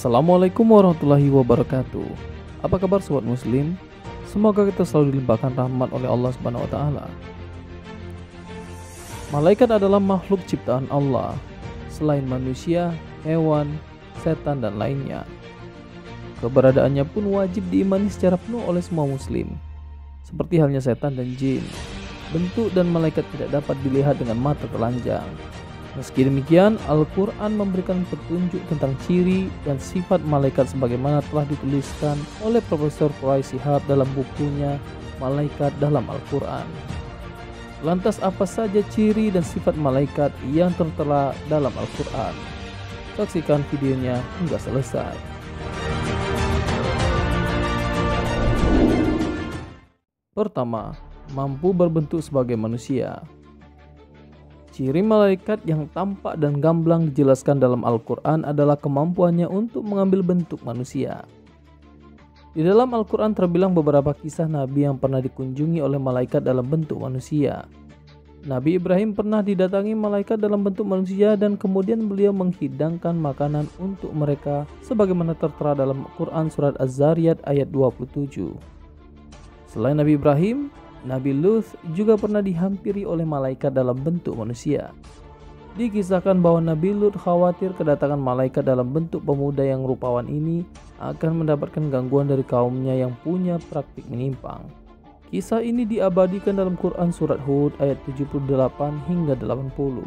Assalamualaikum warahmatullahi wabarakatuh. Apa kabar sobat muslim? Semoga kita selalu dilimpahkan rahmat oleh Allah Subhanahu wa taala. Malaikat adalah makhluk ciptaan Allah, selain manusia, hewan, setan dan lainnya. Keberadaannya pun wajib diimani secara penuh oleh semua muslim. Seperti halnya setan dan jin, bentuk dan malaikat tidak dapat dilihat dengan mata telanjang. Meski demikian, Al-Quran memberikan petunjuk tentang ciri dan sifat malaikat sebagaimana telah dituliskan oleh Profesor Quraisy Shihab dalam bukunya Malaikat dalam Al-Quran. Lantas apa saja ciri dan sifat malaikat yang tertera dalam Al-Quran? Saksikan videonya hingga selesai. Pertama, mampu berbentuk sebagai manusia. Ciri malaikat yang tampak dan gamblang dijelaskan dalam Al-Quran adalah kemampuannya untuk mengambil bentuk manusia. Di dalam Al-Quran terbilang beberapa kisah Nabi yang pernah dikunjungi oleh malaikat dalam bentuk manusia. Nabi Ibrahim pernah didatangi malaikat dalam bentuk manusia dan kemudian beliau menghidangkan makanan untuk mereka sebagaimana tertera dalam Quran surat Az-Zariyat ayat 27. Selain Nabi Ibrahim, Nabi Lut juga pernah dihampiri oleh malaikat dalam bentuk manusia. Dikisahkan bahwa Nabi Lut khawatir kedatangan malaikat dalam bentuk pemuda yang rupawan ini akan mendapatkan gangguan dari kaumnya yang punya praktik menyimpang. Kisah ini diabadikan dalam Quran surat Hud ayat 78 hingga 80.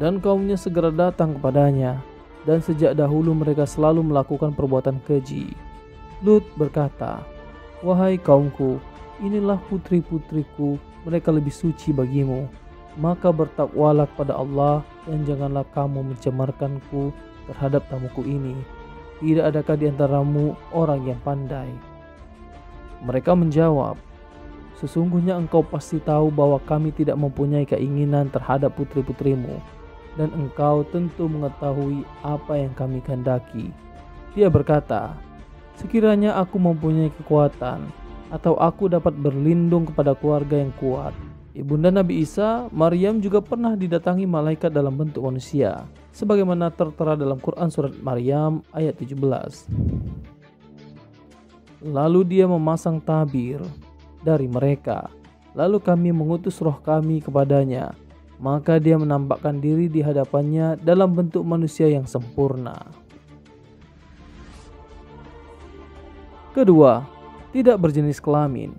Dan kaumnya segera datang kepadanya, dan sejak dahulu mereka selalu melakukan perbuatan keji. Lut berkata, "Wahai kaumku, inilah putri-putriku, mereka lebih suci bagimu. Maka bertakwalah kepada Allah dan janganlah kamu mencemarkanku terhadap tamuku ini. Tidak adakah di antaramu orang yang pandai?" Mereka menjawab, "Sesungguhnya engkau pasti tahu bahwa kami tidak mempunyai keinginan terhadap putri-putrimu, dan engkau tentu mengetahui apa yang kami kehendaki." Dia berkata, "Sekiranya aku mempunyai kekuatan, atau aku dapat berlindung kepada keluarga yang kuat." Ibunda Nabi Isa, Maryam juga pernah didatangi malaikat dalam bentuk manusia, sebagaimana tertera dalam Quran surat Maryam ayat 17. Lalu dia memasang tabir dari mereka, lalu kami mengutus roh kami kepadanya, maka dia menampakkan diri di hadapannya dalam bentuk manusia yang sempurna. Kedua, tidak berjenis kelamin.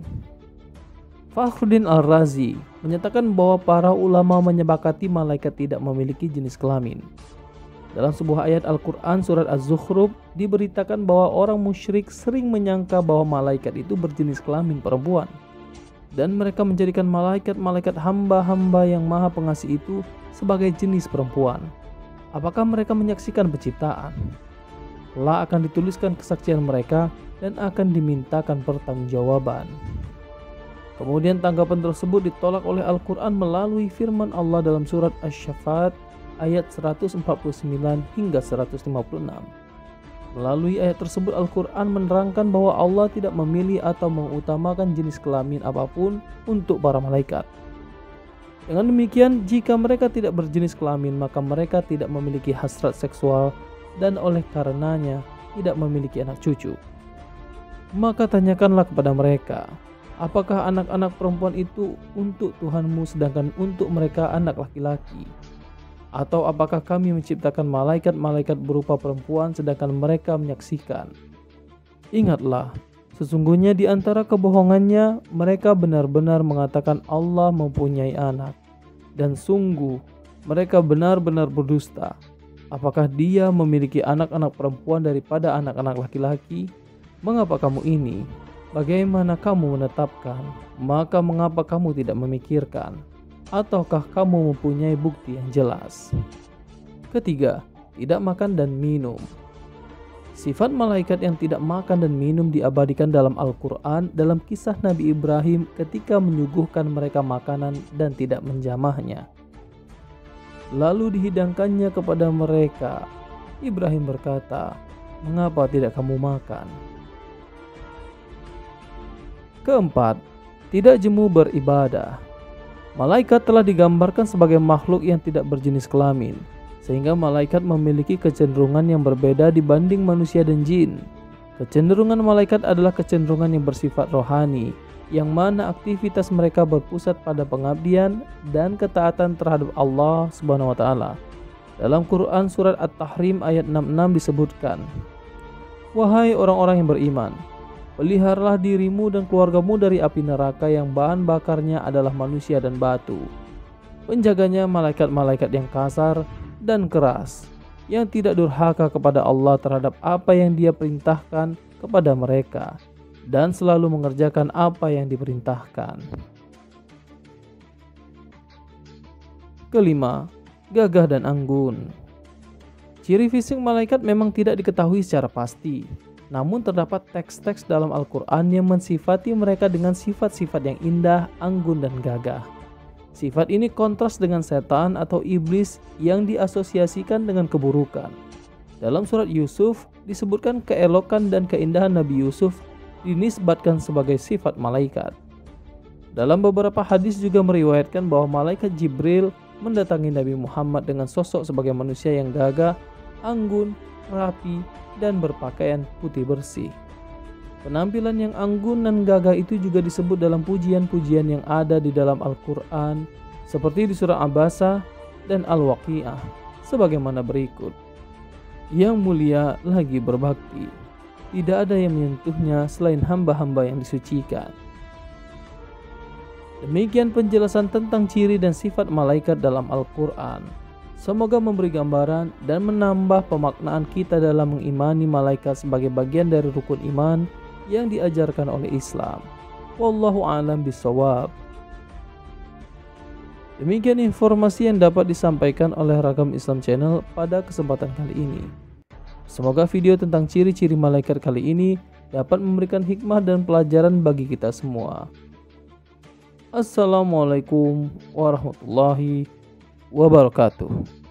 Fakhruddin Al-Razi menyatakan bahwa para ulama menyepakati malaikat tidak memiliki jenis kelamin. Dalam sebuah ayat Al-Quran surat Az-Zukhruf diberitakan bahwa orang musyrik sering menyangka bahwa malaikat itu berjenis kelamin perempuan, dan mereka menjadikan malaikat-malaikat hamba-hamba yang maha pengasih itu sebagai jenis perempuan. Apakah mereka menyaksikan penciptaan? Kelak akan dituliskan kesaksian mereka dan akan dimintakan pertanggungjawaban. Kemudian tanggapan tersebut ditolak oleh Al-Quran melalui firman Allah dalam surat Asy-Syaffat ayat 149 hingga 156. Melalui ayat tersebut Al-Quran menerangkan bahwa Allah tidak memilih atau mengutamakan jenis kelamin apapun untuk para malaikat. Dengan demikian, jika mereka tidak berjenis kelamin, maka mereka tidak memiliki hasrat seksual dan oleh karenanya tidak memiliki anak cucu. Maka tanyakanlah kepada mereka, apakah anak-anak perempuan itu untuk Tuhanmu sedangkan untuk mereka anak laki-laki? Atau apakah kami menciptakan malaikat-malaikat berupa perempuan sedangkan mereka menyaksikan? Ingatlah, sesungguhnya di antara kebohongannya mereka benar-benar mengatakan Allah mempunyai anak, dan sungguh mereka benar-benar berdusta. Apakah dia memiliki anak-anak perempuan daripada anak-anak laki-laki? Mengapa kamu ini? Bagaimana kamu menetapkan? Maka mengapa kamu tidak memikirkan? Ataukah kamu mempunyai bukti yang jelas? Ketiga, tidak makan dan minum. Sifat malaikat yang tidak makan dan minum diabadikan dalam Al-Quran dalam kisah Nabi Ibrahim ketika menyuguhkan mereka makanan dan tidak menjamahnya. Lalu dihidangkannya kepada mereka. Ibrahim berkata, "Mengapa tidak kamu makan?" Keempat, tidak jemu beribadah. Malaikat telah digambarkan sebagai makhluk yang tidak berjenis kelamin, sehingga malaikat memiliki kecenderungan yang berbeda dibanding manusia dan jin. Kecenderungan malaikat adalah kecenderungan yang bersifat rohani, yang mana aktivitas mereka berpusat pada pengabdian dan ketaatan terhadap Allah Subhanahu wa taala. Dalam Quran surat At-Tahrim ayat 66 disebutkan, "Wahai orang-orang yang beriman, peliharalah dirimu dan keluargamu dari api neraka yang bahan bakarnya adalah manusia dan batu. Penjaganya malaikat-malaikat yang kasar dan keras, yang tidak durhaka kepada Allah terhadap apa yang Dia perintahkan kepada mereka, dan selalu mengerjakan apa yang diperintahkan." Kelima, gagah dan anggun. Ciri fisik malaikat memang tidak diketahui secara pasti, namun terdapat teks-teks dalam Al-Quran yang mensifati mereka dengan sifat-sifat yang indah, anggun, dan gagah. Sifat ini kontras dengan setan atau iblis yang diasosiasikan dengan keburukan. Dalam surat Yusuf disebutkan keelokan dan keindahan Nabi Yusuf dinisbatkan sebagai sifat malaikat. Dalam beberapa hadis juga meriwayatkan bahwa malaikat Jibril mendatangi Nabi Muhammad dengan sosok sebagai manusia yang gagah, anggun, rapi, dan berpakaian putih bersih. Penampilan yang anggun dan gagah itu juga disebut dalam pujian-pujian yang ada di dalam Al-Quran, seperti di surah Abasa dan Al-Waqi'ah, sebagaimana berikut. Yang mulia lagi berbakti, tidak ada yang menyentuhnya selain hamba-hamba yang disucikan. Demikian penjelasan tentang ciri dan sifat malaikat dalam Al-Quran. Semoga memberi gambaran dan menambah pemaknaan kita dalam mengimani malaikat sebagai bagian dari rukun iman yang diajarkan oleh Islam. Wallahu a'lam bishawab. Demikian informasi yang dapat disampaikan oleh Ragam Islam Channel pada kesempatan kali ini. Semoga video tentang ciri-ciri malaikat kali ini dapat memberikan hikmah dan pelajaran bagi kita semua. Assalamualaikum warahmatullahi wabarakatuh.